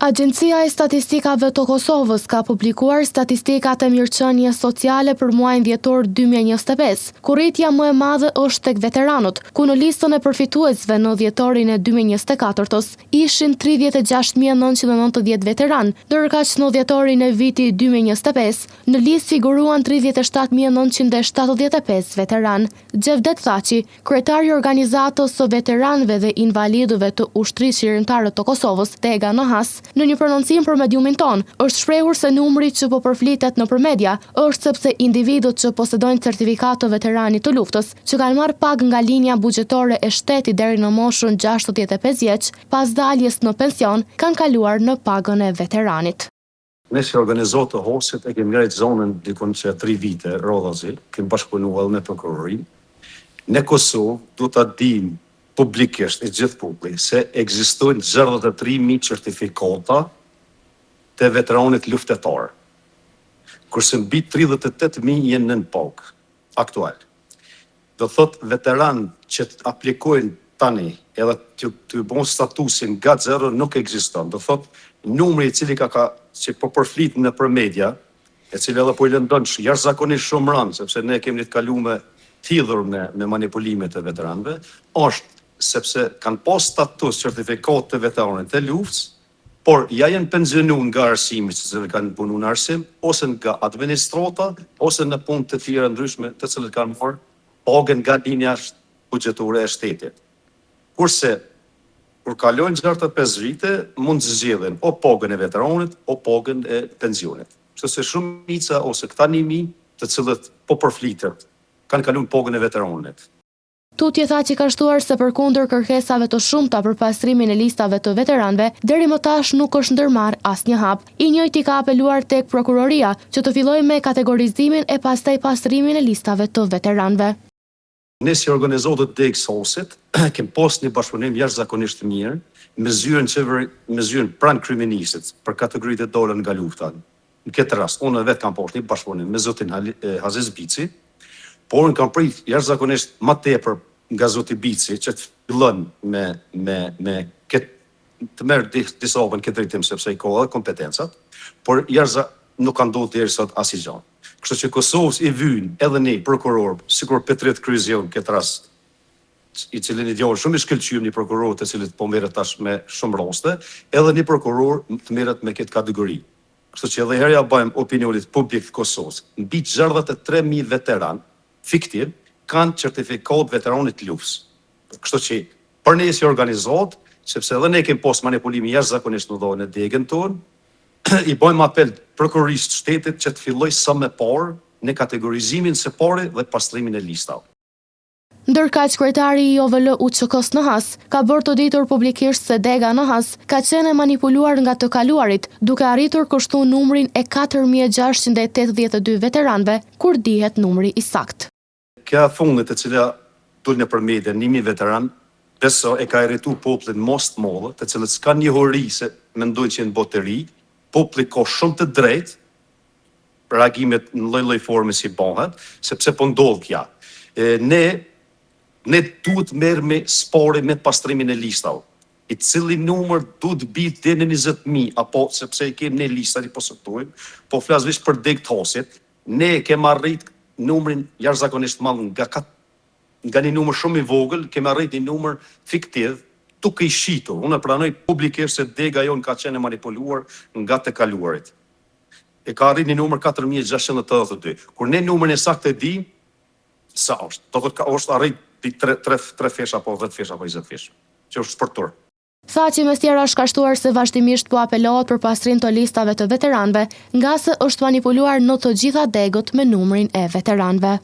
Agjencia e Statistikave të Kosovës ka publikuar statistikat e mirëqenies sociale për muajin dhjetor 2025, ku rritja më e madhe është tek veteranët, ku në listën e përfituesve në dhjetorin e 2024-s ishin 36.990 veteran, ndërkaq në dhjetorin e vitit 2025 në listë figuruan 37.975 veteran. Gjevdet Thaçi, kryetari i organizatës së veteranëve dhe invalidëve të ushtrisë shërimtare të Kosovës, Tega Nohas, në një prononcim për mediumin ton, është shprehur se numri që po përflitet nëpër media është sepse individët që posedojnë certifikat të veteranit të luftës, që kanë marrë pagë nga linja buxhetore e shtetit deri në moshën 65 vjeç, pas daljes në pension, kanë kaluar në pagën e veteranit. Ne si organizatë të hosit e kemi ngritur zonën dikon që 3 vite rrodhazi, kemi bashkëpunuar me prokurorin. Në Kosovë duhet ta dimë publikisht e gjithë publik se ekzistojnë 63.000 certifikata të veteranit luftetar, kurse mbi 38.000 jenë nën pagë aktual. Do thot veteran që të aplikojnë tani edhe të bon statusin nga zero nuk ekziston. Do thot numri i cili që po përflit në për media, e cili edhe po i lëndon jashtëzakonisht shumë rënd, sepse ne kemi të kaluar thithur me manipulimet e veteranëve, është sepse kanë pas status certifikat të veteranit të luftës, por ja janë pensionuar nga arsimi që kanë punu në arsim, ose nga administrata, ose në punë të tjera ndryshme të cilët kanë marrë pagën nga linja buxhetore e shtetit. Kurse, kur kalojnë 65 vite, mund të zgjedhin o pagën e veteranit, o pagën e pensionit. Sepse shumica ose këta 1.000 të cilët po përflitet, kanë kaluar pagën e veteranit. Tutje tha që ka shtuar se përkundër kërkesave të shumta për pastrimin e listave të veteranëve, deri më tash nuk është ndërmarrë asnjë hap. I njëjti ka apeluar tek prokuroria që të fillojë me kategorizimin e pastaj pastrimin e listave të veteranëve. Ne si organizatët të Hosit kemi pas një bashkëpunim jashtëzakonisht të mirë me zyrën pranë kryeministit për kategoritë e dolën nga lufta. Në këtë rast, unë vetë kam pas një bashkëpunim me zotin Aziz Bici, por në kam prit jashtëzakonisht më tepër nga zoti Bici që të fillon me të merr disa në këtë drejtim sepse i ka edhe kompetencat, por nuk ka ndodhur deri sot asnjë gjë. Kështu që Kosovës i vyn edhe ne prokuror, sikur Petrit Kryzion këtë rast, i cili një djalë shumë i shkëlqyer, një prokuror të cilit po merret tash me shumë raste, edhe një prokuror të merret me këtë kategori. Kështu që edhe herë ja bëjmë opinionit publik të Kosovës, mbi 63.000 veteran fiktiv kanë certifikat veteranit të luftës. Kështu që për ne si organizat, sepse edhe ne kemi pas manipulimi jashtëzakonisht në dhënën e degën tonë, i bëjmë apel prokurorisë të shtetit që të fillojë sa më parë në kategorizimin së pari dhe pastrimin e listave. Ndërkaq kryetari i OVL UÇK-s Nohas ka bërë të ditur publikisht se Dega Nohas ka qenë manipuluar nga të kaluarit, duke arritur kështu numrin e 4.682 veteranëve, kur dihet numri i saktë. Kjo fundit e cila dul në për media 1.000 veteran, beso e ka irritu popullin mos të madhe, të cilët s'ka njohuri se mendojnë që janë botëri, populli ka shumë të drejtë, reagimet në lloj-lloj forme si bëhet, sepse po ndodh kja. Ne duhet merr me spori me pastrimin e listave, i cili numër duhet bit deri në 20.000, apo sepse i kemi ne listat i posutojmë, po flas vetëm për Deg Hosit, ne kemi arrit numrin jashtëzakonisht madh nga një numër shumë i vogël, kemi arrit një numër fiktiv, duke i shitur. Unë pranoj publikisht se Dega jon ka qenë manipuluar nga të kaluarit. E ka arrit një numër 4.682. Kur ne numrin e saktë e di, sa është? Do të është arrit 3 fesha apo 10 fesha apo 20 fesha, që është sportor. Tha që mes tjera është ka shtuar se vazhdimisht po apelohet për pastrim të listave të veteranëve, nga se është manipuluar në të gjitha degët me numrin e veteranëve.